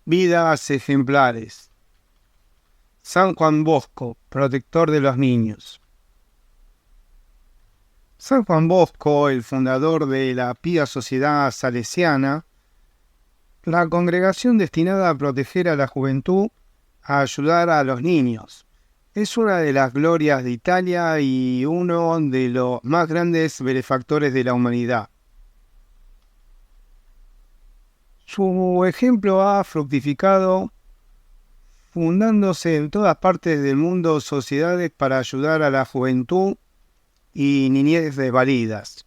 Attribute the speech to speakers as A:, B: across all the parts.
A: Vidas ejemplares. San Juan Bosco, protector de los niños. San Juan Bosco, el fundador de la Pía Sociedad Salesiana, la congregación destinada a proteger a la juventud, a ayudar a los niños. Es una de las glorias de Italia y uno de los más grandes benefactores de la humanidad. Su ejemplo ha fructificado, fundándose en todas partes del mundo sociedades para ayudar a la juventud y niñez desvalidas.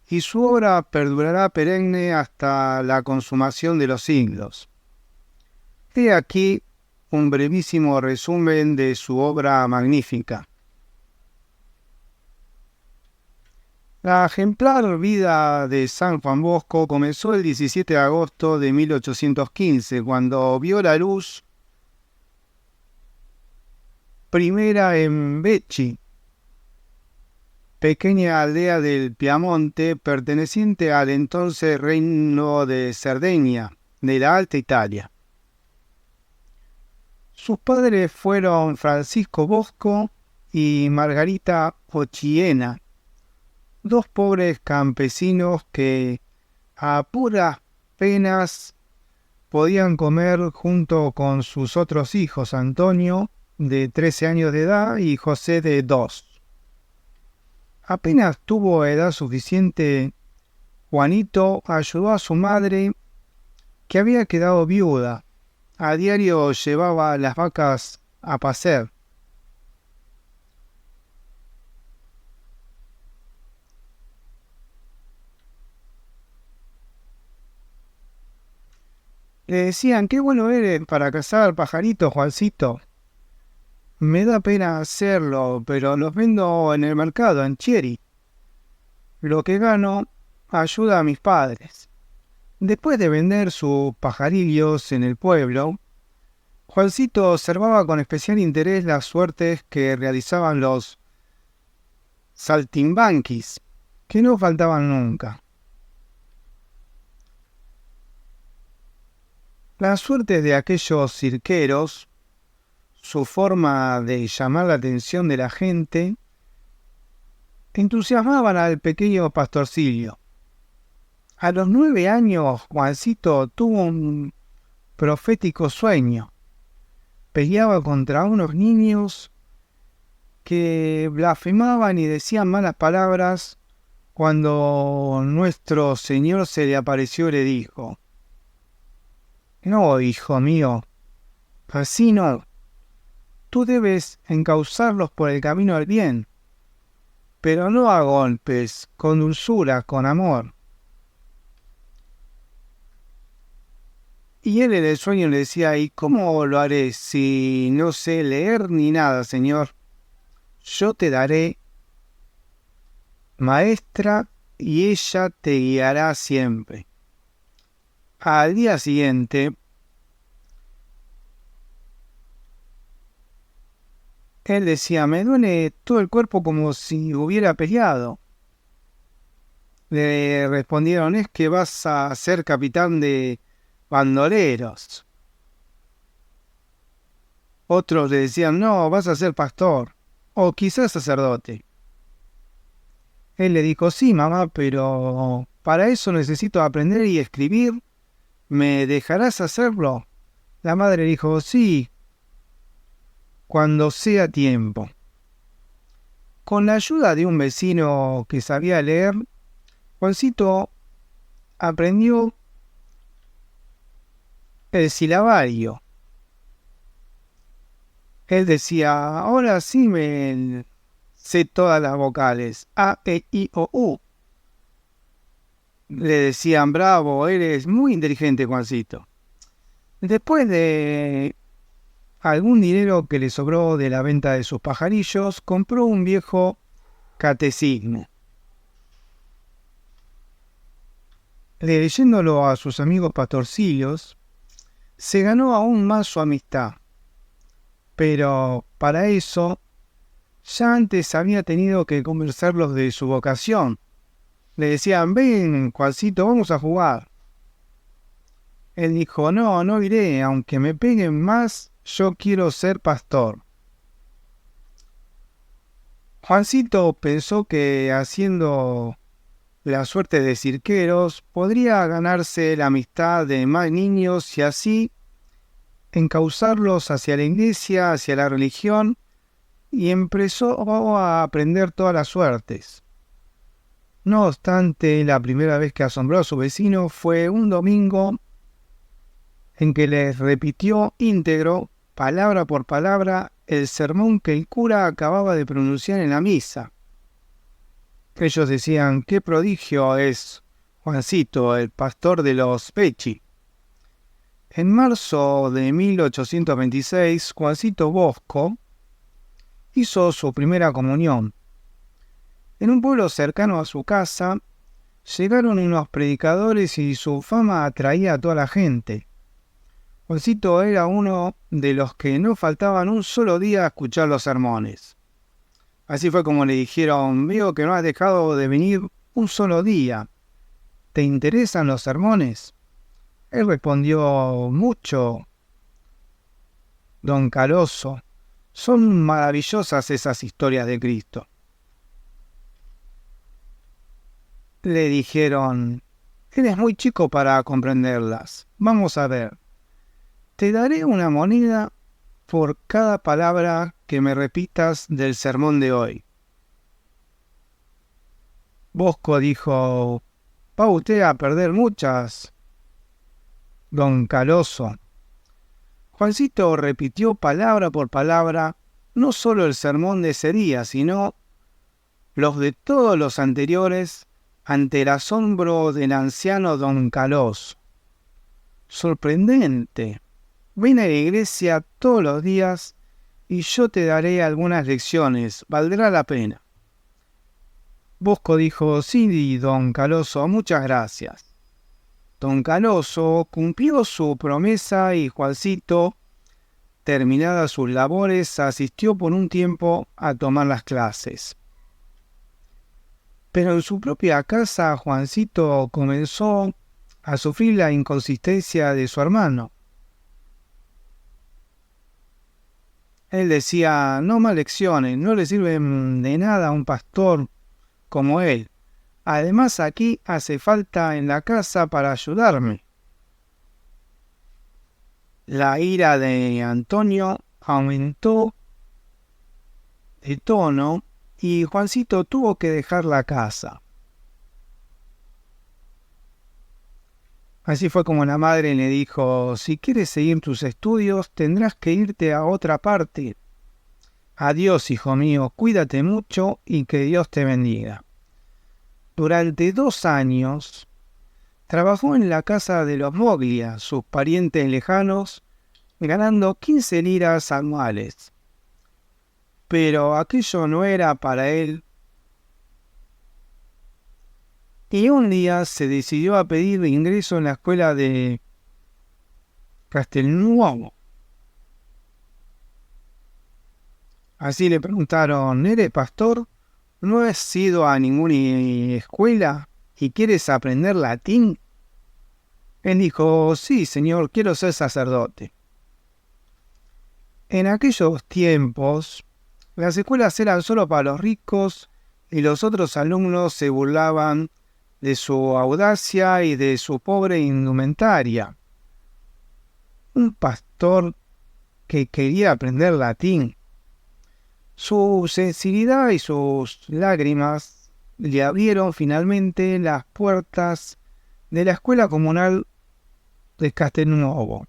A: Y su obra perdurará perenne hasta la consumación de los siglos. He aquí un brevísimo resumen de su obra magnífica. La ejemplar vida de San Juan Bosco comenzó el 17 de agosto de 1815, cuando vio la luz primera en Becci, pequeña aldea del Piamonte perteneciente al entonces Reino de Cerdeña, de la Alta Italia. Sus padres fueron Francisco Bosco y Margarita Occhiena, dos pobres campesinos que a puras penas podían comer junto con sus otros hijos, Antonio, de 13 años de edad, y José, de 2. Apenas tuvo edad suficiente, Juanito ayudó a su madre, que había quedado viuda. A diario llevaba las vacas a pacer. Le decían: qué bueno eres para cazar pajaritos, Juancito. Me da pena hacerlo, pero los vendo en el mercado, en Chieri. Lo que gano ayuda a mis padres. Después de vender sus pajarillos en el pueblo, Juancito observaba con especial interés las suertes que realizaban los saltimbanquis, que no faltaban nunca. Las suertes de aquellos cirqueros, su forma de llamar la atención de la gente, entusiasmaban al pequeño pastorcillo. A los 9 años, Juancito tuvo un profético sueño. Peleaba contra unos niños que blasfemaban y decían malas palabras cuando nuestro Señor se le apareció y le dijo: no, hijo mío, así no. Tú debes encauzarlos por el camino del bien, pero no a golpes, con dulzura, con amor. Y él en el sueño le decía: ¿y cómo lo haré si no sé leer ni nada, Señor? Yo te daré maestra y ella te guiará siempre. Al día siguiente, él decía: me duele todo el cuerpo como si hubiera peleado. Le respondieron: es que vas a ser capitán de bandoleros. Otros le decían: no, vas a ser pastor, o quizás sacerdote. Él le dijo: sí, mamá, pero para eso necesito aprender y escribir. ¿Me dejarás hacerlo? La madre dijo: sí, cuando sea tiempo. Con la ayuda de un vecino que sabía leer, Juancito aprendió el silabario. Él decía: ahora sí me sé todas las vocales. A, E, I, O, U. Le decían: bravo, eres muy inteligente, Juancito. Después de algún dinero que le sobró de la venta de sus pajarillos, compró un viejo catecismo. Leyéndolo a sus amigos pastorcillos, se ganó aún más su amistad. Pero para eso, ya antes había tenido que convencerlos de su vocación. Le decían: ven, Juancito, vamos a jugar. Él dijo, no, no iré, aunque me peguen más, yo quiero ser pastor. Juancito pensó que haciendo la suerte de cirqueros podría ganarse la amistad de más niños y así encauzarlos hacia la iglesia, hacia la religión, y empezó a aprender todas las suertes. No obstante, la primera vez que asombró a su vecino fue un domingo en que les repitió íntegro, palabra por palabra, el sermón que el cura acababa de pronunciar en la misa. Ellos decían, qué prodigio es Juancito, el pastor de los Pecci. En marzo de 1826, Juancito Bosco hizo su primera comunión. En un pueblo cercano a su casa, llegaron unos predicadores y su fama atraía a toda la gente. Juancito era uno de los que no faltaban un solo día a escuchar los sermones. Así fue como le dijeron, veo que no has dejado de venir un solo día. ¿Te interesan los sermones? Él respondió, mucho, don Caroso. Son maravillosas esas historias de Cristo. Le dijeron, eres muy chico para comprenderlas. Vamos a ver. Te daré una moneda por cada palabra que me repitas del sermón de hoy. Bosco dijo, va usted a perder muchas, don Caloso. Juancito repitió palabra por palabra no solo el sermón de ese día, sino los de todos los anteriores ante el asombro del anciano don Caloso. Sorprendente. Ven a la iglesia todos los días y yo te daré algunas lecciones, valdrá la pena. Bosco dijo, sí, don Caloso, muchas gracias. Don Caloso cumplió su promesa y Juancito, terminadas sus labores, asistió por un tiempo a tomar las clases. Pero en su propia casa, Juancito comenzó a sufrir la inconsistencia de su hermano. Él decía, no más lecciones, no le sirven de nada a un pastor como él. Además, aquí hace falta en la casa para ayudarme. La ira de Antonio aumentó de tono y Juancito tuvo que dejar la casa. Así fue como la madre le dijo, si quieres seguir tus estudios tendrás que irte a otra parte. Adiós, hijo mío, cuídate mucho y que Dios te bendiga. Durante 2 años trabajó en la casa de los Moglia, sus parientes lejanos, ganando 15 liras anuales. Pero aquello no era para él. Y un día se decidió a pedir ingreso en la escuela de Castelnuovo. Así le preguntaron, ¿eres pastor? ¿No has ido a ninguna escuela y quieres aprender latín? Él dijo, sí, señor, quiero ser sacerdote. En aquellos tiempos, las escuelas eran solo para los ricos y los otros alumnos se burlaban de su audacia y de su pobre indumentaria. Un pastor que quería aprender latín. Su sensibilidad y sus lágrimas le abrieron finalmente las puertas de la escuela comunal de Castelnuovo.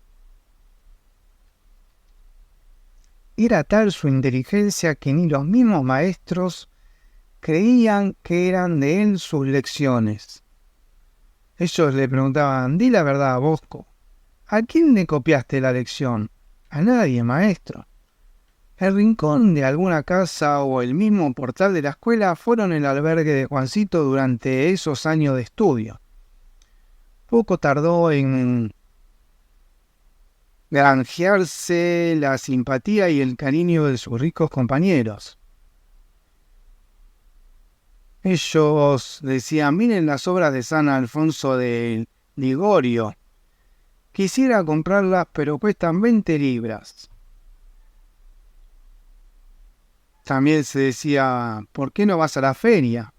A: Era tal su inteligencia que ni los mismos maestros creían que eran de él sus lecciones. Ellos le preguntaban, di la verdad, Bosco, ¿a quién le copiaste la lección? A nadie, maestro. El rincón de alguna casa o el mismo portal de la escuela fueron el albergue de Juancito durante esos años de estudio. Poco tardó en granjearse la simpatía y el cariño de sus ricos compañeros. Ellos decían, miren las obras de San Alfonso de Ligorio, Quisiera comprarlas, pero cuestan 20 libras. También se decía, ¿por qué no vas a la feria?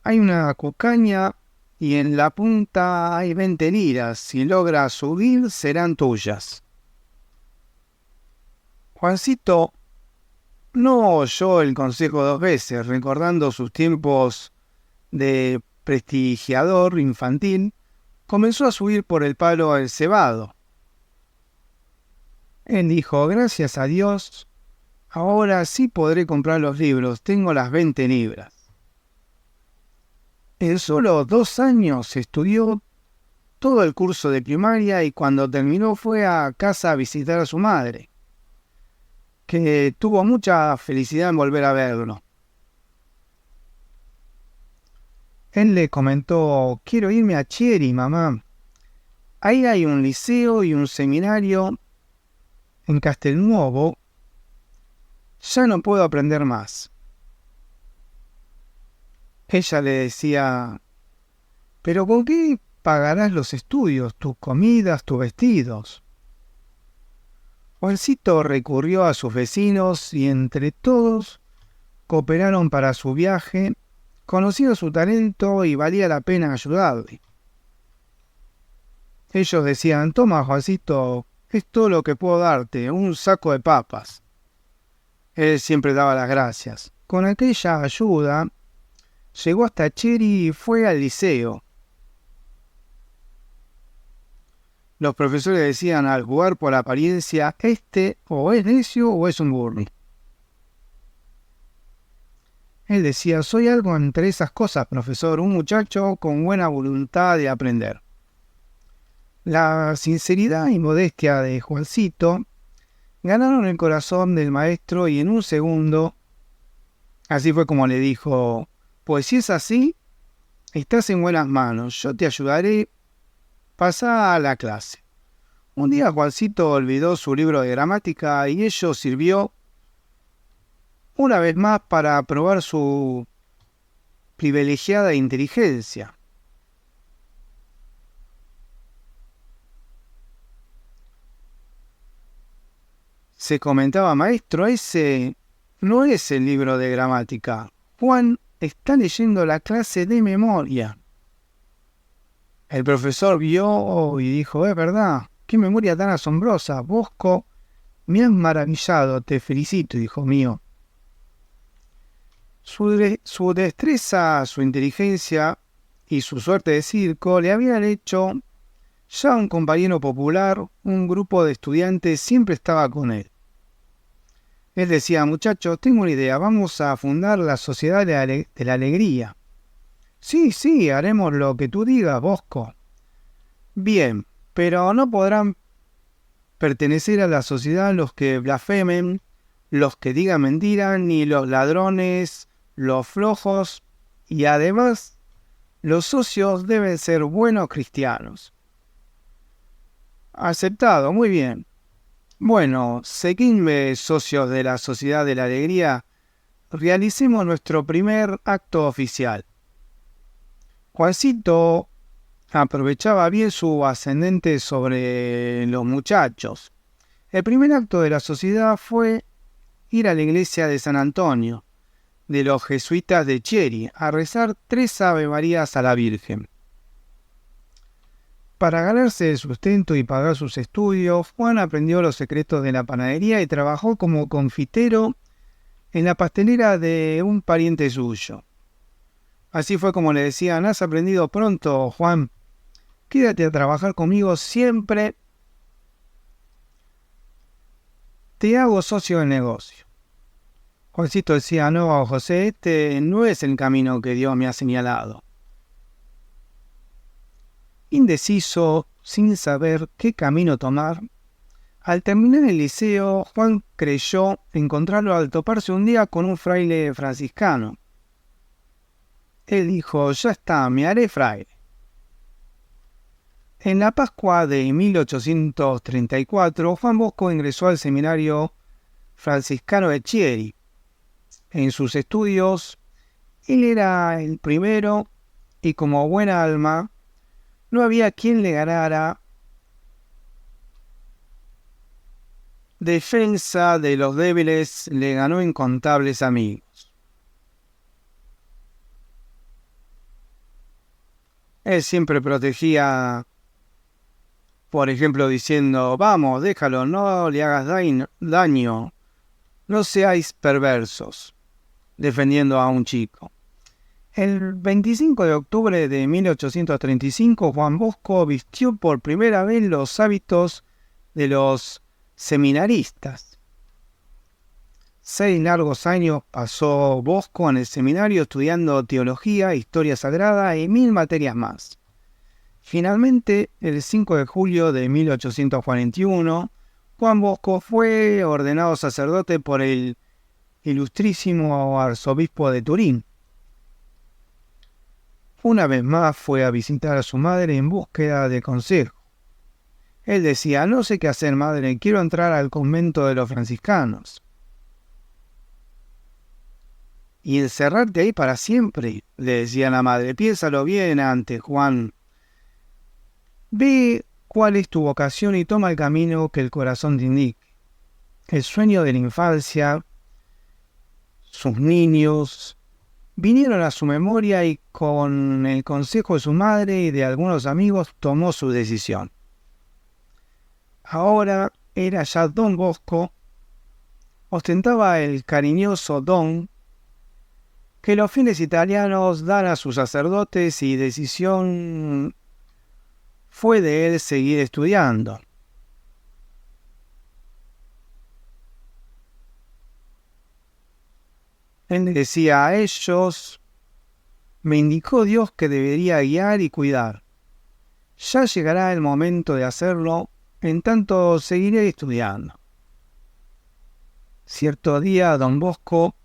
A: Hay una cucaña y en la punta hay 20 liras. Si logras subir, serán tuyas. Juancito no oyó el consejo 2 veces, recordando sus tiempos de prestigiador infantil, comenzó a subir por el palo al cebado. Él dijo, gracias a Dios, ahora sí podré comprar los libros, tengo las 20 libras. En solo 2 años estudió todo el curso de primaria y cuando terminó fue a casa a visitar a su madre, que tuvo mucha felicidad en volver a verlo. Él le comentó, quiero irme a Chieri, mamá. Ahí hay un liceo y un seminario en Castelnuovo. Ya no puedo aprender más. Ella le decía, ¿pero con qué pagarás los estudios, tus comidas, tus vestidos? Juancito recurrió a sus vecinos y entre todos cooperaron para su viaje, conociendo su talento y valía la pena ayudarle. Ellos decían, toma Juancito, es todo lo que puedo darte, un saco de papas. Él siempre daba las gracias. Con aquella ayuda, llegó hasta Chieri y fue al liceo. Los profesores decían al jugar por apariencia, este o es necio o es un burro. Él decía, soy algo entre esas cosas, profesor, un muchacho con buena voluntad de aprender. La sinceridad y modestia de Juancito ganaron el corazón del maestro y en un segundo, así fue como le dijo, pues si es así, estás en buenas manos, yo te ayudaré, pasá a la clase. Un día Juancito olvidó su libro de gramática y ello sirvió una vez más para probar su privilegiada inteligencia. Se comentaba, maestro, ese no es el libro de gramática. Juan está leyendo la clase de memoria. El profesor vio y dijo, es verdad, qué memoria tan asombrosa, Bosco, me has maravillado, te felicito, hijo mío. Su destreza, su inteligencia y su suerte de circo le habían hecho ya un compañero popular, un grupo de estudiantes siempre estaba con él. Él decía, muchachos, tengo una idea, vamos a fundar la Sociedad de la Alegría. Sí, haremos lo que tú digas, Bosco. Bien, pero no podrán pertenecer a la sociedad los que blasfemen, los que digan mentiras, ni los ladrones, los flojos, y además, los socios deben ser buenos cristianos. Aceptado, muy bien. Bueno, seguidme, socios de la Sociedad de la Alegría, realicemos nuestro primer acto oficial. Juancito aprovechaba bien su ascendente sobre los muchachos. El primer acto de la sociedad fue ir a la iglesia de San Antonio, de los jesuitas de Chieri, a rezar 3 Ave Marías a la Virgen. Para ganarse el sustento y pagar sus estudios, Juan aprendió los secretos de la panadería y trabajó como confitero en la pastelera de un pariente suyo. Así fue como le decían, has aprendido pronto, Juan, quédate a trabajar conmigo siempre, te hago socio del negocio. Juancito decía, no, José, este no es el camino que Dios me ha señalado. Indeciso, sin saber qué camino tomar, al terminar el liceo, Juan creyó encontrarlo al toparse un día con un fraile franciscano. Él dijo, ya está, me haré fraile. En la Pascua de 1834, Juan Bosco ingresó al seminario franciscano de Chieri. En sus estudios, él era el primero y como buena alma, no había quien le ganara defensa de los débiles le ganó incontables amigos. Él siempre protegía, por ejemplo, diciendo: vamos, déjalo, no le hagas daño, no seáis perversos, defendiendo a un chico. El 25 de octubre de 1835, Juan Bosco vistió por primera vez los hábitos de los seminaristas. 6 largos años pasó Bosco en el seminario estudiando teología, historia sagrada y 1000 materias más. Finalmente, el 5 de julio de 1841, Juan Bosco fue ordenado sacerdote por el ilustrísimo arzobispo de Turín. Una vez más fue a visitar a su madre en búsqueda de consejo. Él decía: no sé qué hacer, madre, quiero entrar al convento de los franciscanos. Y encerrarte ahí para siempre, le decía la madre. Piénsalo bien antes, Juan. Ve cuál es tu vocación y toma el camino que el corazón te indique. El sueño de la infancia, sus niños, vinieron a su memoria y con el consejo de su madre y de algunos amigos tomó su decisión. Ahora era ya Don Bosco, ostentaba el cariñoso don que los fieles italianos dan a sus sacerdotes y decisión fue de él seguir estudiando. Él decía a ellos: me indicó Dios que debería guiar y cuidar. Ya llegará el momento de hacerlo, en tanto seguiré estudiando. Cierto día, Don Bosco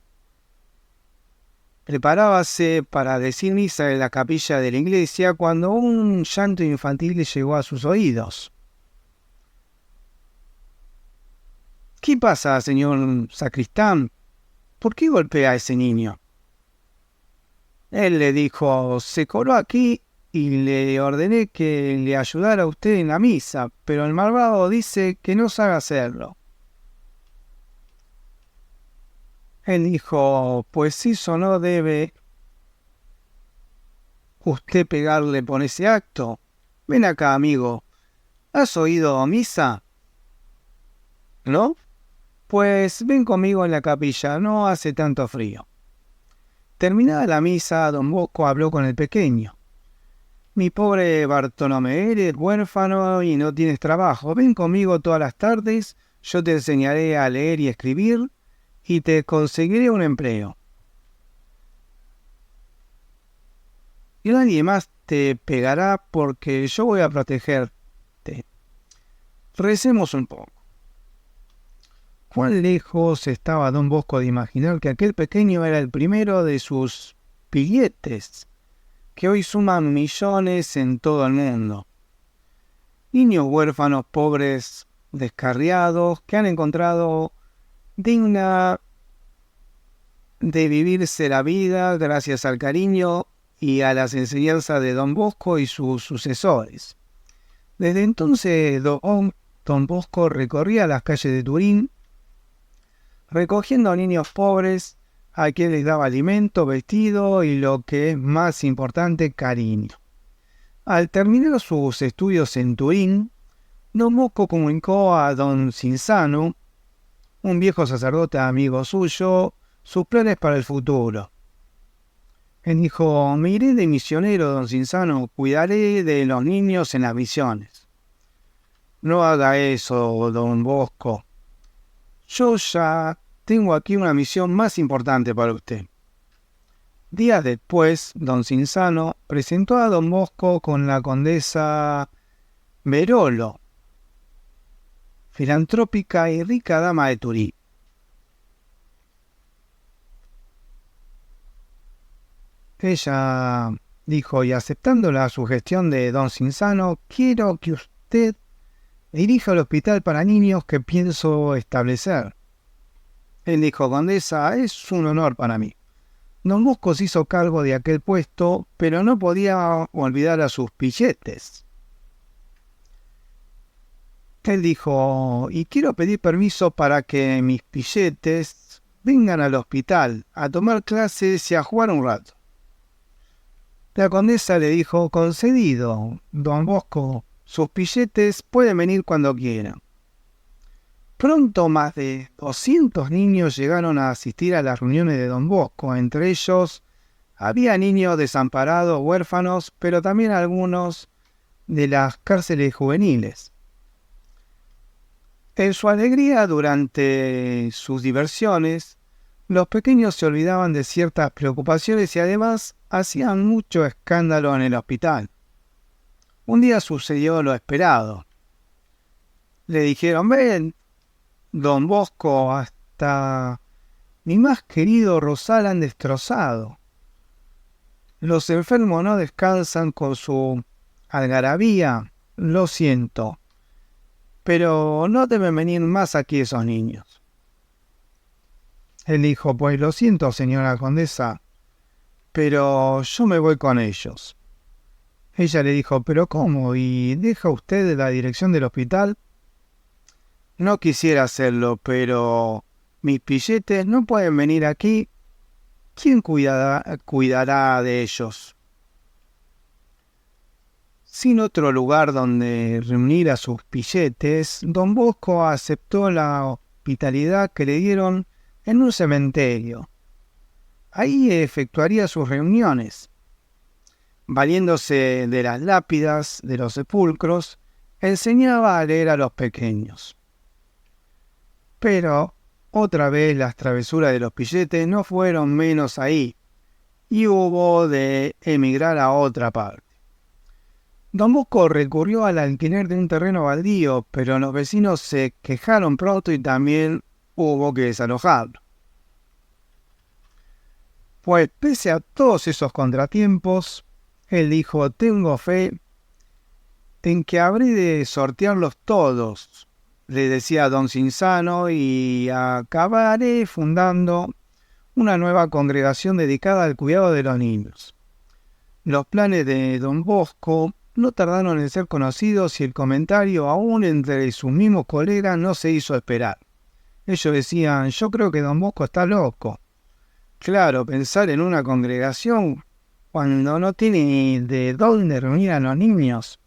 A: preparábase para decir misa en la capilla de la iglesia cuando un llanto infantil llegó a sus oídos. ¿Qué pasa, señor sacristán? ¿Por qué golpea a ese niño? Él le dijo: se coló aquí y le ordené que le ayudara a usted en la misa, pero el malvado dice que no sabe hacerlo. Él dijo: pues eso no debe usted pegarle por ese acto. Ven acá, amigo. ¿Has oído misa? ¿No? Pues ven conmigo en la capilla, no hace tanto frío. Terminada la misa, Don Bosco habló con el pequeño. Mi pobre Bartolomé, eres huérfano y no tienes trabajo. Ven conmigo todas las tardes, yo te enseñaré a leer y escribir y te conseguiré un empleo. Y nadie más te pegará porque yo voy a protegerte. Recemos un poco. ¿Cuán lejos estaba Don Bosco de imaginar que aquel pequeño era el primero de sus pilletes, que hoy suman millones en todo el mundo? Niños huérfanos, pobres, descarriados, que han encontrado digna de vivirse la vida gracias al cariño y a las enseñanzas de Don Bosco y sus sucesores. Desde entonces, Don Bosco recorría las calles de Turín, recogiendo a niños pobres a quienes les daba alimento, vestido y, lo que es más importante, cariño. Al terminar sus estudios en Turín, Don Bosco comunicó a Don Cinzano, un viejo sacerdote amigo suyo, sus planes para el futuro. Él dijo: me iré de misionero, Don Cinzano, cuidaré de los niños en las misiones. No haga eso, Don Bosco. Yo ya tengo aquí una misión más importante para usted. Días después, Don Cinzano presentó a Don Bosco con la condesa Verolo, filantrópica y rica dama de Turín. Ella dijo: y aceptando la sugestión de Don Cinzano, quiero que usted dirija el hospital para niños que pienso establecer. Él dijo: condesa, es un honor para mí. Don Bosco se hizo cargo de aquel puesto, pero no podía olvidar a sus pilletes. Él dijo, y quiero pedir permiso para que mis pilletes vengan al hospital a tomar clases y a jugar un rato. La condesa le dijo, concedido, don Bosco, sus pilletes pueden venir cuando quieran. Pronto más de 200 niños llegaron a asistir a las reuniones de don Bosco. Entre ellos había niños desamparados, huérfanos, pero también algunos de las cárceles juveniles. En su alegría durante sus diversiones, los pequeños se olvidaban de ciertas preocupaciones y además hacían mucho escándalo en el hospital. Un día sucedió lo esperado. Le dijeron, ven, don Bosco, hasta mi más querido rosal han destrozado. Los enfermos no descansan con su algarabía, lo siento, pero no deben venir más aquí esos niños. Él dijo, pues lo siento, señora condesa, pero yo me voy con ellos. Ella le dijo, pero ¿cómo? ¿Y deja usted la dirección del hospital? No quisiera hacerlo, pero mis pilletes no pueden venir aquí. ¿Quién cuidará de ellos? Sin otro lugar donde reunir a sus pilletes, don Bosco aceptó la hospitalidad que le dieron en un cementerio. Ahí efectuaría sus reuniones. Valiéndose de las lápidas de los sepulcros, enseñaba a leer a los pequeños. Pero otra vez las travesuras de los pilletes no fueron menos ahí, y hubo de emigrar a otra parte. Don Bosco recurrió al alquiler de un terreno baldío, pero los vecinos se quejaron pronto y también hubo que desalojarlo. Pues pese a todos esos contratiempos, él dijo, tengo fe en que habré de sortearlos todos, le decía don Cinzano, y acabaré fundando una nueva congregación dedicada al cuidado de los niños. Los planes de don Bosco no tardaron en ser conocidos y el comentario aún entre sus mismos colegas no se hizo esperar. Ellos decían, yo creo que don Bosco está loco. Claro, pensar en una congregación cuando no tiene de dónde reunir a los niños.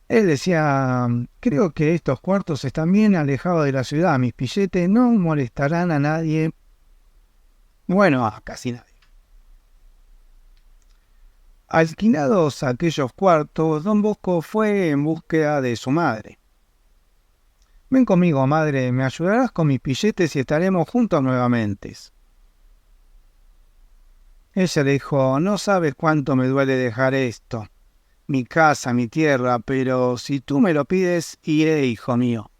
A: Él decía, creo que estos cuartos están bien alejados de la ciudad, mis pilletes no molestarán a nadie. Bueno, a casi nadie. Alquilados aquellos cuartos, don Bosco fue en búsqueda de su madre. Ven conmigo, madre, me ayudarás con mis pilletes y estaremos juntos nuevamente. Ella le dijo, no sabes cuánto me duele dejar esto, mi casa, mi tierra, pero si tú me lo pides, iré, hijo mío.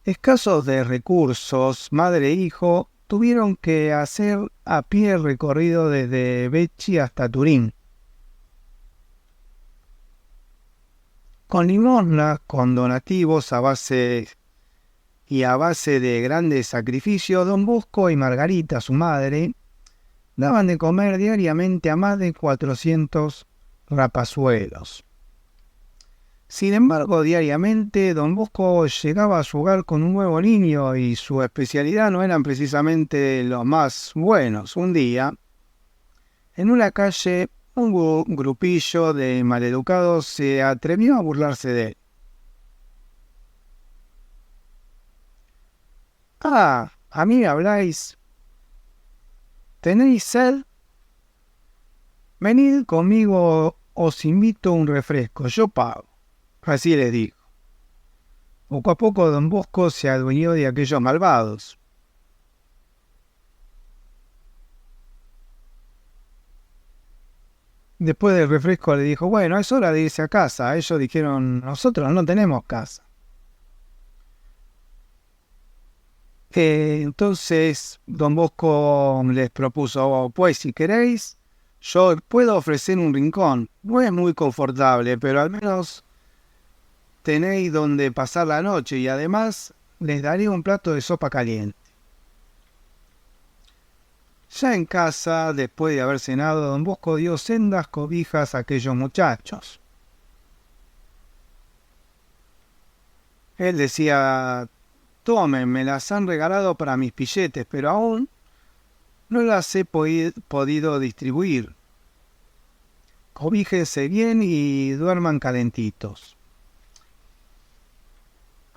A: Escasos de recursos, madre e hijo tuvieron que hacer a pie el recorrido desde Becci hasta Turín. Con limosna, con donativos a base de grandes sacrificios, don Bosco y Margarita, su madre, daban de comer diariamente a más de 400 rapazuelos. Sin embargo, diariamente don Bosco llegaba a su hogar con un nuevo niño y su especialidad no eran precisamente los más buenos. Un día, en una calle, un grupillo de maleducados se atrevió a burlarse de él. Ah, ¿a mí me habláis? ¿Tenéis sed? Venid conmigo, os invito a un refresco, yo pago. Así les dijo. Poco a poco don Bosco se adueñó de aquellos malvados. Después del refresco le dijo, bueno, es hora de irse a casa. Ellos dijeron, nosotros no tenemos casa. Entonces don Bosco les propuso, pues si queréis, yo puedo ofrecer un rincón. No es muy confortable, pero al menos tenéis donde pasar la noche y además les daré un plato de sopa caliente. Ya en casa, después de haber cenado, don Bosco dio sendas cobijas a aquellos muchachos. Él decía: tomen, me las han regalado para mis pilletes, pero aún no las he podido distribuir. Cobíjense bien y duerman calentitos.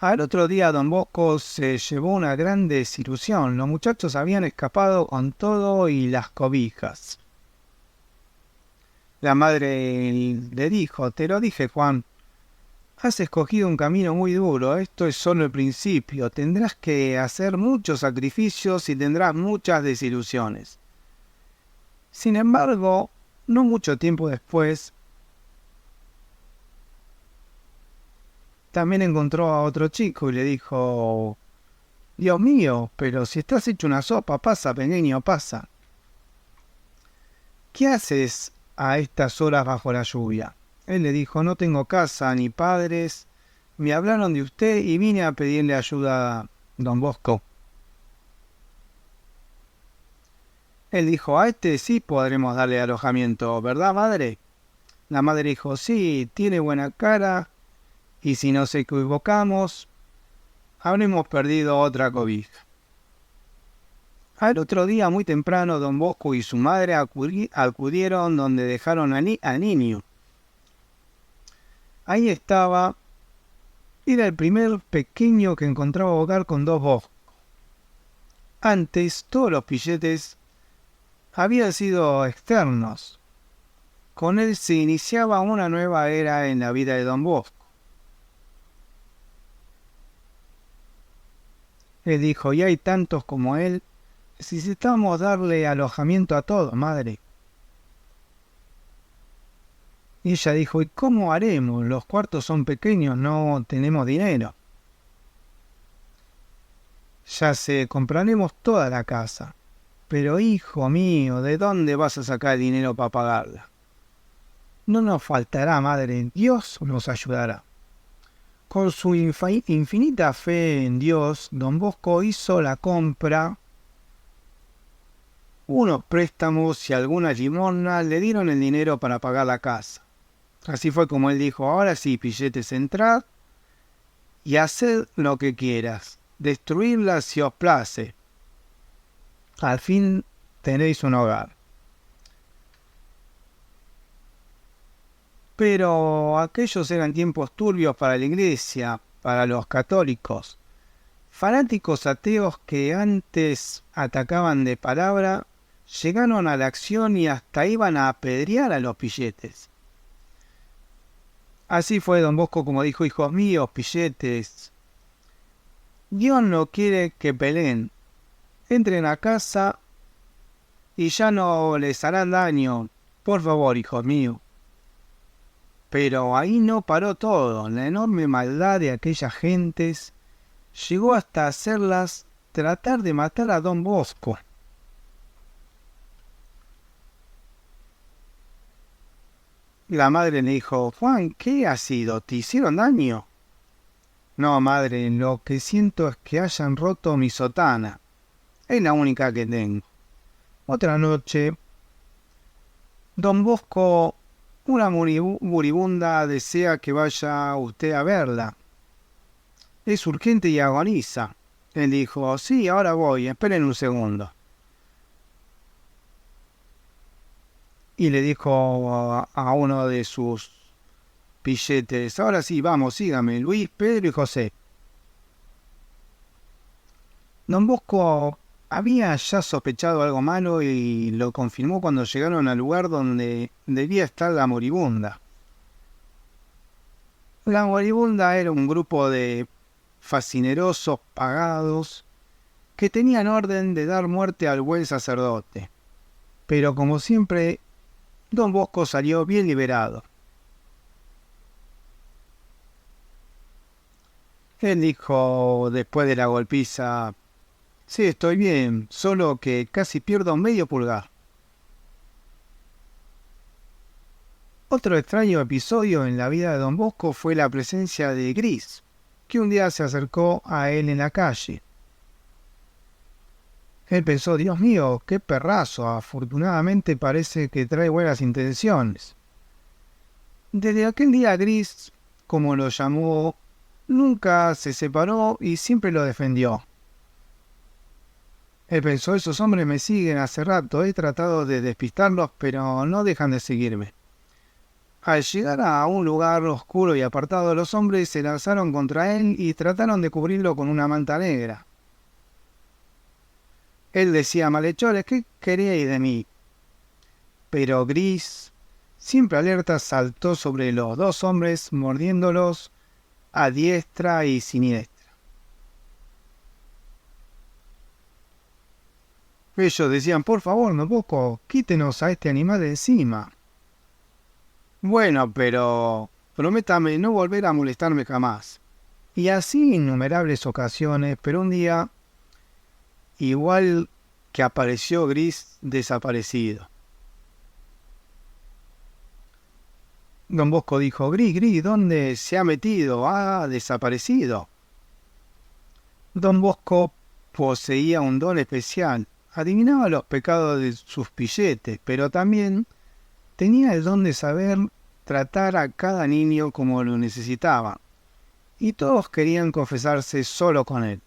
A: Al otro día don Bosco se llevó una gran desilusión. Los muchachos habían escapado con todo y las cobijas. La madre le dijo: te lo dije, Juan, has escogido un camino muy duro, esto es solo el principio, tendrás que hacer muchos sacrificios y tendrás muchas desilusiones. Sin embargo, no mucho tiempo después, también encontró a otro chico y le dijo: Dios mío, pero si estás hecho una sopa, pasa, pequeño, pasa. ¿Qué haces a estas horas bajo la lluvia? Él le dijo: no tengo casa ni padres, me hablaron de usted y vine a pedirle ayuda a don Bosco. Él dijo: a este sí podremos darle alojamiento, ¿verdad, madre? La madre dijo: sí, tiene buena cara, y si nos equivocamos, habremos perdido otra cobija. Al otro día, muy temprano, don Bosco y su madre acudieron donde dejaron al niño. Ahí estaba. Era el primer pequeño que encontraba hogar con dos Boscos. Antes, todos los pilletes habían sido externos. Con él se iniciaba una nueva era en la vida de don Bosco. Él dijo: y hay tantos como él, necesitamos darle alojamiento a todos, madre. Y ella dijo: ¿y cómo haremos? Los cuartos son pequeños, no tenemos dinero. Ya sé, compraremos toda la casa. Pero hijo mío, ¿de dónde vas a sacar el dinero para pagarla? No nos faltará, madre, Dios nos ayudará. Con su infinita fe en Dios, don Bosco hizo la compra. Unos préstamos y algunas limosnas le dieron el dinero para pagar la casa. Así fue como él dijo: ahora sí, pilletes, entrad y haced lo que quieras, destruidla si os place. Al fin tenéis un hogar. Pero aquellos eran tiempos turbios para la iglesia, para los católicos. Fanáticos ateos que antes atacaban de palabra, llegaron a la acción y hasta iban a apedrear a los pilletes. Así fue don Bosco como dijo: hijos míos, pilletes, Dios no quiere que peleen. Entren a casa y ya no les harán daño. Por favor, hijos míos. Pero ahí no paró todo. La enorme maldad de aquellas gentes llegó hasta hacerlas tratar de matar a don Bosco. La madre le dijo: Juan, ¿qué ha sido? ¿Te hicieron daño? No, madre, lo que siento es que hayan roto mi sotana. Es la única que tengo. Otra noche, don Bosco, una moribunda, desea que vaya usted a verla. Es urgente y agoniza. Él dijo: sí, ahora voy, esperen un segundo. Y le dijo a uno de sus pilletes: ahora sí, vamos, sígame, Luis, Pedro y José. Don Bosco había ya sospechado algo malo y lo confirmó cuando llegaron al lugar donde debía estar la moribunda. La moribunda era un grupo de fascinerosos pagados que tenían orden de dar muerte al buen sacerdote. Pero como siempre, don Bosco salió bien liberado. Él dijo después de la golpiza: sí, estoy bien, solo que casi pierdo medio pulgar. Otro extraño episodio en la vida de don Bosco fue la presencia de Gris, que un día se acercó a él en la calle. Él pensó, Dios mío, qué perrazo, afortunadamente parece que trae buenas intenciones. Desde aquel día Gris, como lo llamó, nunca se separó y siempre lo defendió. Él pensó, esos hombres me siguen hace rato, he tratado de despistarlos, pero no dejan de seguirme. Al llegar a un lugar oscuro y apartado, los hombres se lanzaron contra él y trataron de cubrirlo con una manta negra. Él decía, malhechores, ¿qué queréis de mí? Pero Gris, siempre alerta, saltó sobre los dos hombres, mordiéndolos a diestra y siniestra. Ellos decían, por favor, no poco, quítenos a este animal de encima. Bueno, pero prométame no volver a molestarme jamás. Y así innumerables ocasiones, pero un día, igual que apareció Gris desaparecido. Don Bosco dijo, Gris, ¿dónde se ha metido? Ha desaparecido. Don Bosco poseía un don especial, adivinaba los pecados de sus pilletes, pero también tenía el don de saber tratar a cada niño como lo necesitaba, y todos querían confesarse solo con él.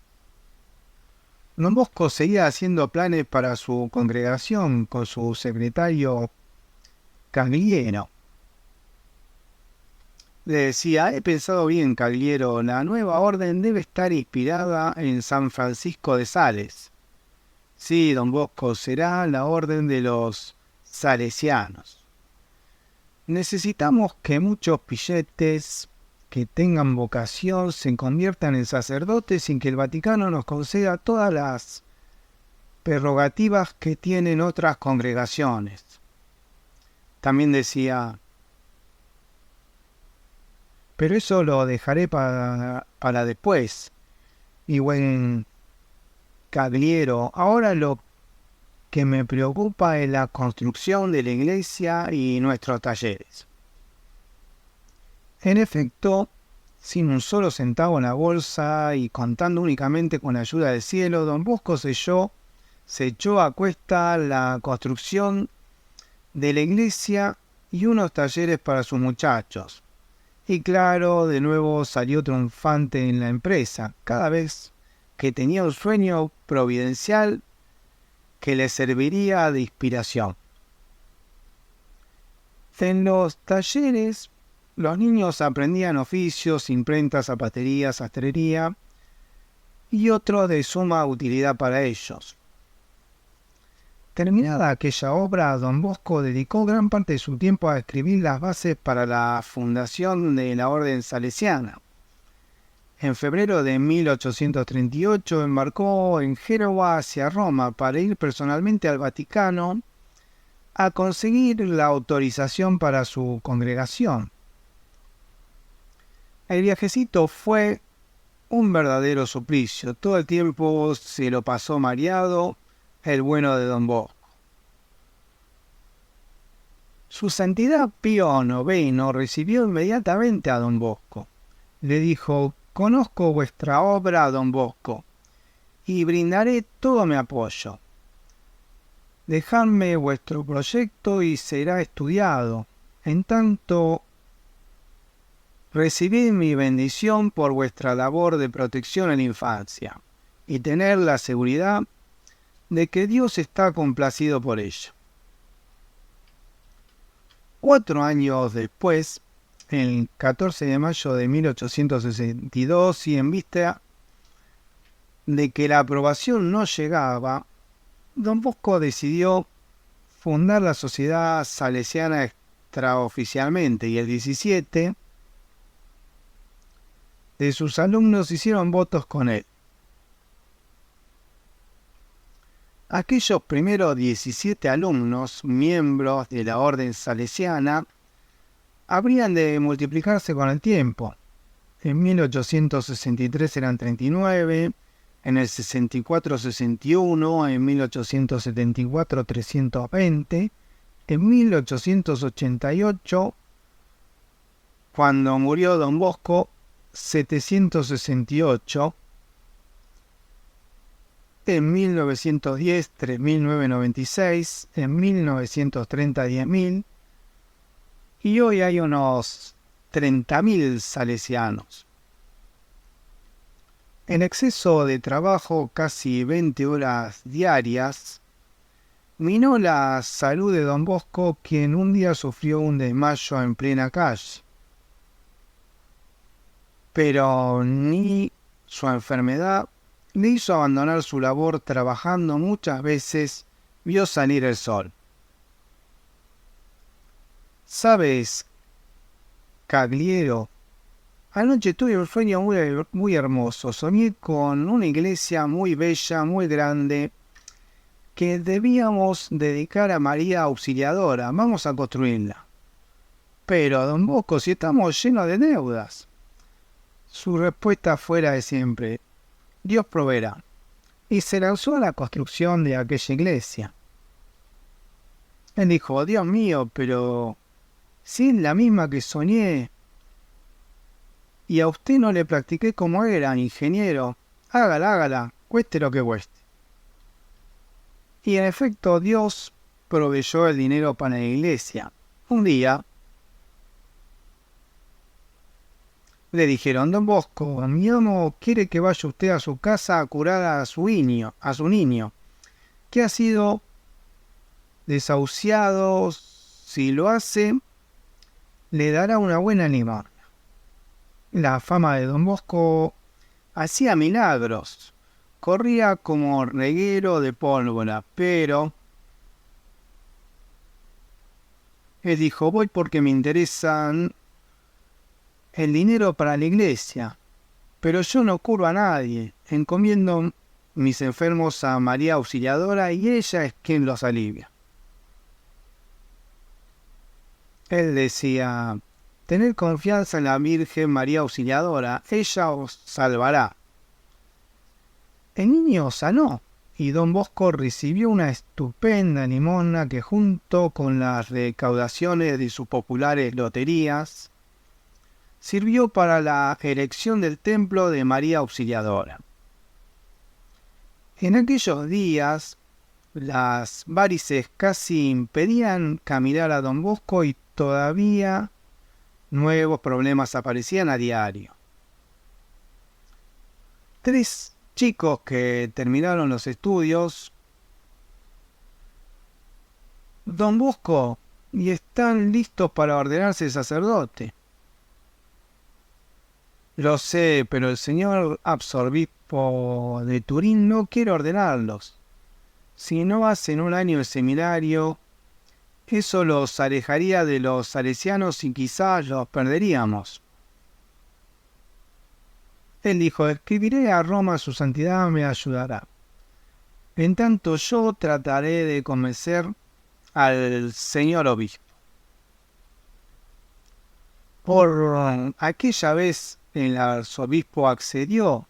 A: Don Bosco seguía haciendo planes para su congregación con su secretario Cagliero. Le decía, he pensado bien, Cagliero, la nueva orden debe estar inspirada en San Francisco de Sales. Sí, don Bosco, será la orden de los salesianos. Necesitamos que muchos pilletes que tengan vocación se conviertan en sacerdotes sin que el Vaticano nos conceda todas las prerrogativas que tienen otras congregaciones. También decía, pero eso lo dejaré para después. Y buen Cagliero, ahora lo que me preocupa es la construcción de la iglesia y nuestros talleres. En efecto, sin un solo centavo en la bolsa y contando únicamente con la ayuda del cielo, don Bosco se echó a cuesta la construcción de la iglesia y unos talleres para sus muchachos. Y claro, de nuevo salió triunfante en la empresa, cada vez que tenía un sueño providencial que le serviría de inspiración. En los talleres, los niños aprendían oficios, imprentas, zapatería, sastrería y otros de suma utilidad para ellos. Terminada aquella obra, don Bosco dedicó gran parte de su tiempo a escribir las bases para la fundación de la Orden Salesiana. En febrero de 1838 embarcó en Génova hacia Roma para ir personalmente al Vaticano a conseguir la autorización para su congregación. El viajecito fue un verdadero suplicio. Todo el tiempo se lo pasó mareado el bueno de don Bosco. Su Santidad Pío IX recibió inmediatamente a don Bosco. Le dijo, conozco vuestra obra, don Bosco, y brindaré todo mi apoyo. Dejadme vuestro proyecto y será estudiado. En tanto, recibid mi bendición por vuestra labor de protección en la infancia, y tener la seguridad de que Dios está complacido por ello. 4 años después, el 14 de mayo de 1862, y en vista de que la aprobación no llegaba, don Bosco decidió fundar la Sociedad Salesiana extraoficialmente, y el 17 de sus alumnos hicieron votos con él. Aquellos primeros 17 alumnos, miembros de la Orden Salesiana, habrían de multiplicarse con el tiempo. En 1863 eran 39, en el 64 61, en 1874 320, en 1888, cuando murió don Bosco, 768, en 1910 3.996, en 1930 10.000 y hoy hay unos 30.000 salesianos. En exceso de trabajo, casi 20 horas diarias, minó la salud de don Bosco, quien un día sufrió un desmayo en plena calle. Pero ni su enfermedad le hizo abandonar su labor. Trabajando muchas veces vio salir el sol. ¿Sabes, Cagliero? Anoche tuve un sueño muy hermoso. Soñé con una iglesia muy bella, muy grande, que debíamos dedicar a María Auxiliadora. Vamos a construirla. Pero, don Bosco, si estamos llenos de deudas. Su respuesta fue la de siempre: Dios proveerá. Y se lanzó a la construcción de aquella iglesia. Él dijo: Dios mío, pero si es la misma que soñé, y a usted no le practiqué como era, ingeniero. Hágala, cueste lo que cueste. Y en efecto, Dios proveyó el dinero para la iglesia. Un día le dijeron: don Bosco, mi amo quiere que vaya usted a su casa a curar a su niño, que ha sido desahuciado. Si lo hace, le dará una buena limosna. La fama de don Bosco hacía milagros. Corría como reguero de pólvora, pero él dijo: voy porque me interesan el dinero para la iglesia, pero yo no curo a nadie. Encomiendo mis enfermos a María Auxiliadora y ella es quien los alivia. Él decía: tened confianza en la Virgen María Auxiliadora, ella os salvará. El niño sanó y don Bosco recibió una estupenda limosna que, junto con las recaudaciones de sus populares loterías, sirvió para la erección del templo de María Auxiliadora. En aquellos días, las varices casi impedían caminar a don Bosco y todavía nuevos problemas aparecían a diario. 3 chicos que terminaron los estudios, don Bosco, y están listos para ordenarse sacerdote. Lo sé, pero el señor arzobispo de Turín no quiere ordenarlos. Si no hacen un año de seminario, eso los alejaría de los salesianos y quizás los perderíamos. Él dijo: escribiré a Roma, su santidad me ayudará. En tanto yo trataré de convencer al señor obispo. Por aquella vez el arzobispo accedió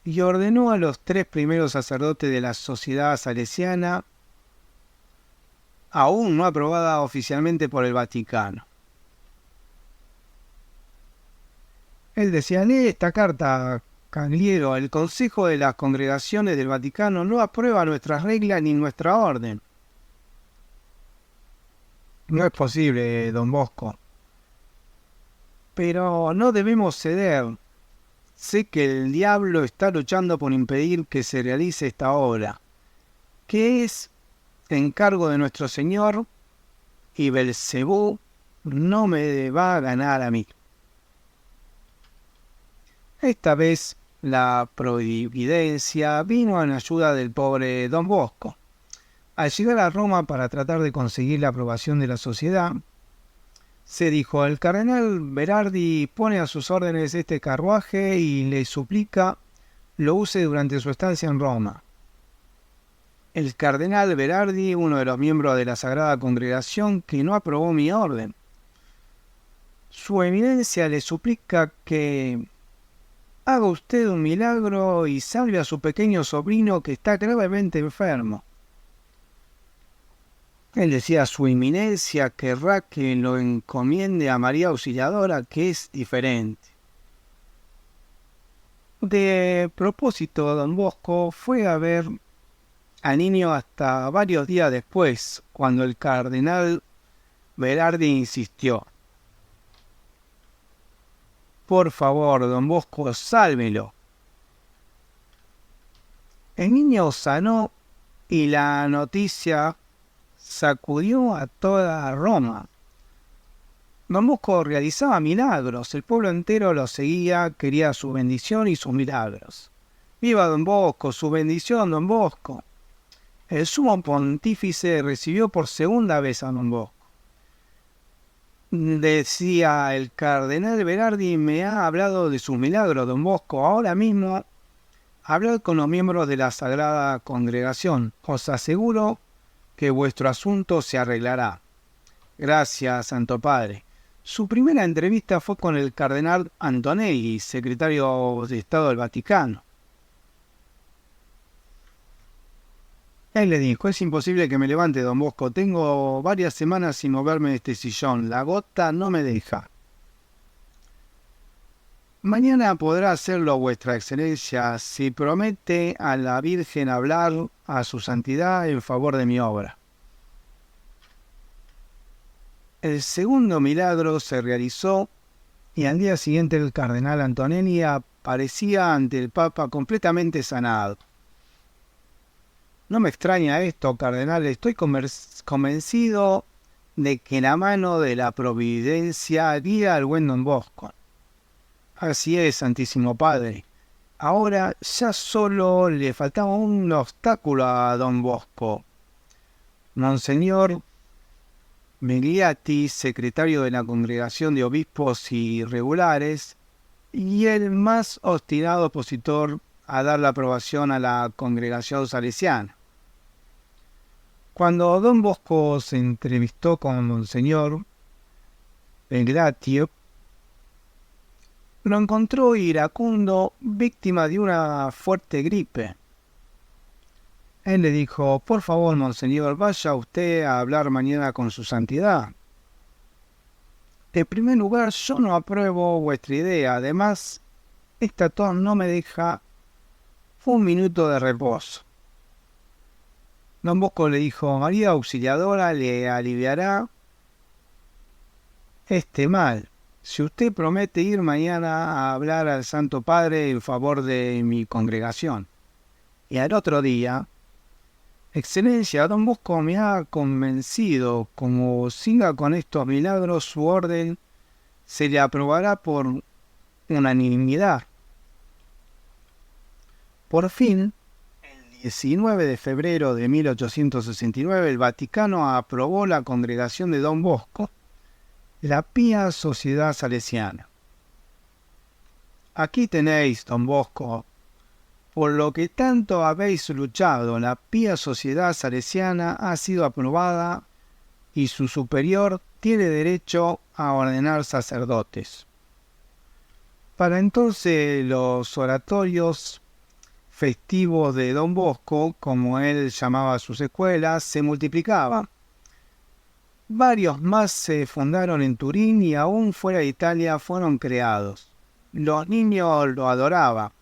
A: y ordenó a los 3 primeros sacerdotes de la sociedad salesiana, aún no aprobada oficialmente por el Vaticano. Él decía: lee esta carta, Cagliero. El Consejo de las Congregaciones del Vaticano no aprueba nuestras reglas ni nuestra orden. No es posible, don Bosco. Pero no debemos ceder. Sé que el diablo está luchando por impedir que se realice esta obra, que es encargo de nuestro Señor, y Belcebú no me va a ganar a mí. Esta vez la providencia vino en ayuda del pobre don Bosco. Al llegar a Roma para tratar de conseguir la aprobación de la sociedad, se dijo: el cardenal Berardi pone a sus órdenes este carruaje y le suplica lo use durante su estancia en Roma. El cardenal Berardi, uno de los miembros de la Sagrada Congregación, que no aprobó mi orden. Su eminencia le suplica que haga usted un milagro y salve a su pequeño sobrino que está gravemente enfermo. Él decía: su eminencia querrá que lo encomiende a María Auxiliadora, que es diferente. De propósito, don Bosco fue a ver al niño hasta varios días después, cuando el cardenal Berardi insistió. Por favor, don Bosco, sálvelo. El niño sanó y la noticia sacudió a toda Roma. Don Bosco realizaba milagros, el pueblo entero lo seguía, quería su bendición y sus milagros. ¡Viva don Bosco! ¡Su bendición, don Bosco! El sumo pontífice recibió por segunda vez a don Bosco. Decía el cardenal Berardi, me ha hablado de sus milagros, don Bosco. Ahora mismo hablad con los miembros de la Sagrada Congregación. Os aseguro que vuestro asunto se arreglará. Gracias, Santo Padre. Su primera entrevista fue con el cardenal Antonelli, secretario de Estado del Vaticano. Él le dijo, es imposible que me levante, don Bosco. Tengo varias semanas sin moverme de este sillón. La gota no me deja. Mañana podrá hacerlo vuestra excelencia si promete a la Virgen hablar a su santidad en favor de mi obra. El segundo milagro se realizó y al día siguiente el cardenal Antonelli aparecía ante el Papa completamente sanado. No me extraña esto, cardenal, estoy convencido de que la mano de la providencia guía al buen don Bosco. Así es, Santísimo Padre. Ahora ya solo le faltaba un obstáculo a don Bosco. Monseñor Migliati, secretario de la Congregación de Obispos Irregulares, y el más obstinado opositor a dar la aprobación a la Congregación Salesiana. Cuando don Bosco se entrevistó con Monseñor Migliati, lo encontró iracundo, víctima de una fuerte gripe. Él le dijo, por favor, monseñor, vaya usted a hablar mañana con su santidad. En primer lugar, yo no apruebo vuestra idea. Además, esta tos no me deja un minuto de reposo. Don Bosco le dijo, María Auxiliadora le aliviará este mal. Si usted promete ir mañana a hablar al Santo Padre en favor de mi congregación. Y al otro día, Excelencia, don Bosco me ha convencido, como siga con estos milagros, su orden se le aprobará por unanimidad. Por fin, el 19 de febrero de 1869, el Vaticano aprobó la congregación de don Bosco, la Pía Sociedad Salesiana. Aquí tenéis, don Bosco, por lo que tanto habéis luchado, la Pía Sociedad Salesiana ha sido aprobada y su superior tiene derecho a ordenar sacerdotes. Para entonces los oratorios festivos de don Bosco, como él llamaba a sus escuelas, se multiplicaban. Varios más se fundaron en Turín y aún fuera de Italia fueron creados. Los niños lo adoraban.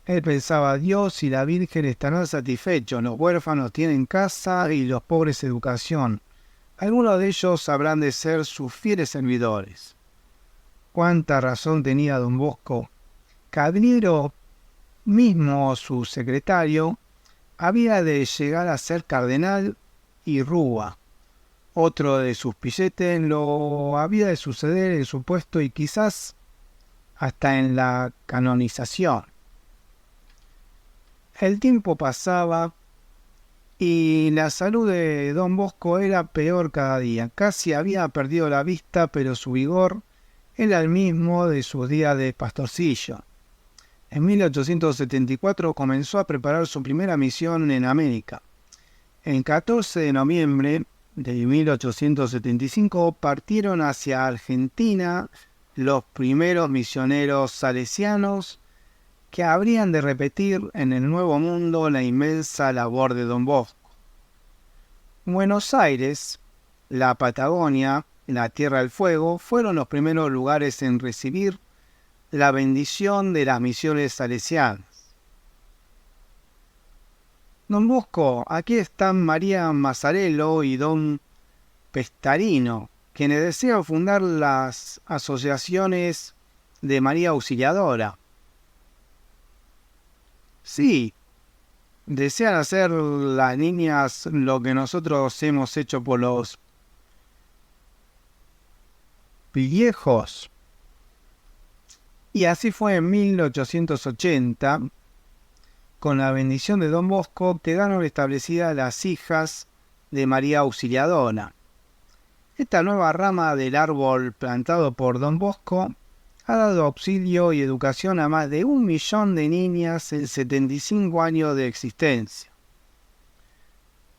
A: Él pensaba, Dios y la Virgen estarán satisfechos, los huérfanos tienen casa y los pobres educación. Algunos de ellos habrán de ser sus fieles servidores. Cuánta razón tenía don Bosco. Cabriero, mismo su secretario, había de llegar a ser cardenal y Rúa. Otro de sus pilletes lo había de suceder en su puesto y quizás hasta en la canonización. El tiempo pasaba y la salud de don Bosco era peor cada día. Casi había perdido la vista, pero su vigor era el mismo de sus días de pastorcillo. En 1874 comenzó a preparar su primera misión en América. El 14 de noviembre de 1875 partieron hacia Argentina los primeros misioneros salesianos que habrían de repetir en el Nuevo Mundo la inmensa labor de don Bosco. Buenos Aires, la Patagonia, la Tierra del Fuego, fueron los primeros lugares en recibir la bendición de las misiones salesianas. Don Bosco, aquí están María Mazzarello y don Pestarino, quienes desean fundar las asociaciones de María Auxiliadora. Sí, desean hacer las niñas lo que nosotros hemos hecho por los viejos. Y así fue en 1880, con la bendición de Don Bosco, quedaron establecidas las hijas de María Auxiliadora. Esta nueva rama del árbol plantado por Don Bosco ha dado auxilio y educación a más de 1 millón de niñas en 75 años de existencia.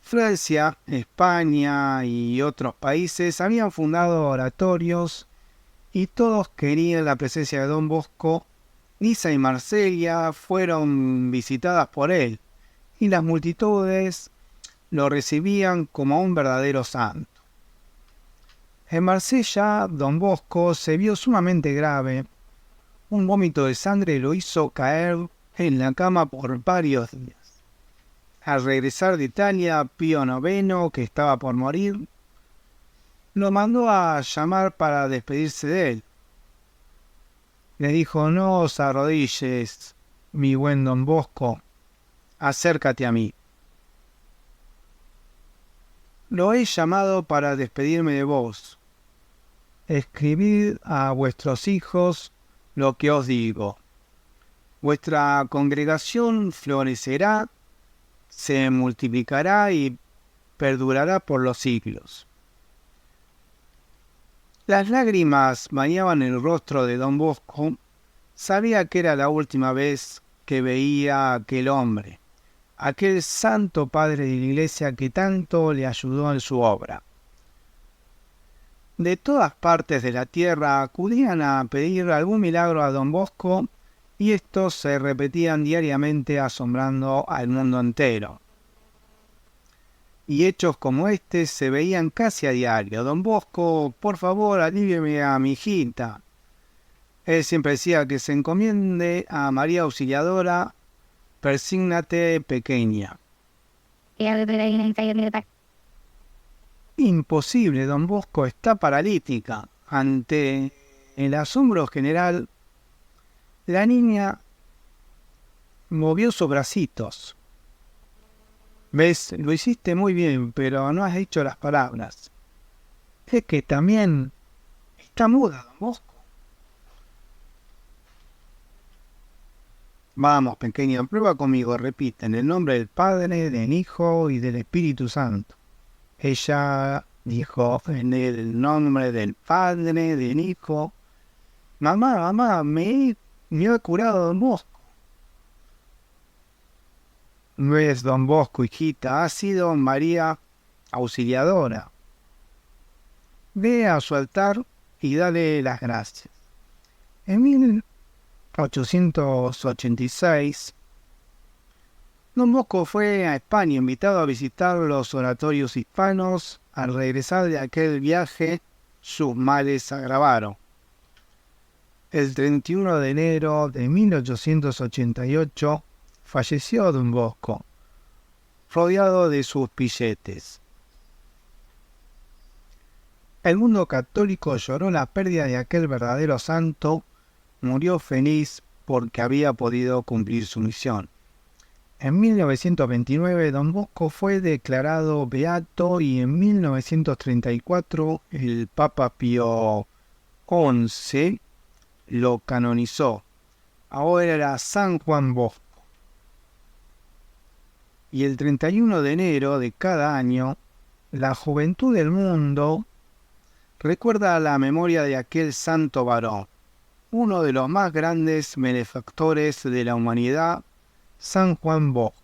A: Francia, España y otros países habían fundado oratorios y todos querían la presencia de Don Bosco. Niza y Marsella fueron visitadas por él y las multitudes lo recibían como un verdadero santo. En Marsella, Don Bosco se vio sumamente grave. Un vómito de sangre lo hizo caer en la cama por varios días. Al regresar de Italia, Pío IX, que estaba por morir, lo mandó a llamar para despedirse de él. Le dijo: no os arrodilles, mi buen Don Bosco, acércate a mí. Lo he llamado para despedirme de vos. Escribid a vuestros hijos lo que os digo. Vuestra congregación florecerá, se multiplicará y perdurará por los siglos. Las lágrimas bañaban el rostro de Don Bosco. Sabía que era la última vez que veía a aquel hombre, aquel santo padre de la iglesia que tanto le ayudó en su obra. De todas partes de la tierra acudían a pedir algún milagro a Don Bosco y estos se repetían diariamente asombrando al mundo entero. Y hechos como este se veían casi a diario. Don Bosco, por favor, alívieme a mi hijita. Él siempre decía que se encomiende a María Auxiliadora, persígnate pequeña. Imposible, Don Bosco está paralítica. Ante el asombro general, la niña movió sus bracitos. ¿Ves? Lo hiciste muy bien, pero no has dicho las palabras. Es que también está muda, Don Bosco. Vamos, pequeño, prueba conmigo, repite, en el nombre del Padre, del Hijo y del Espíritu Santo. Ella dijo, en el nombre del Padre, del Hijo. Mamá, me ha curado Don Bosco. No es Don Bosco, hijita, ha sido María Auxiliadora. Ve a su altar y dale las gracias. En 1886, Don Bosco fue a España invitado a visitar los oratorios hispanos. Al regresar de aquel viaje, sus males se agravaron. El 31 de enero de 1888 falleció Don Bosco, rodeado de sus pilletes. El mundo católico lloró la pérdida de aquel verdadero santo. Murió feliz porque había podido cumplir su misión. En 1929 Don Bosco fue declarado beato y en 1934 el Papa Pío XI lo canonizó. Ahora era San Juan Bosco. Y el 31 de enero de cada año, la juventud del mundo recuerda la memoria de aquel santo varón, uno de los más grandes benefactores de la humanidad, San Juan Bosco.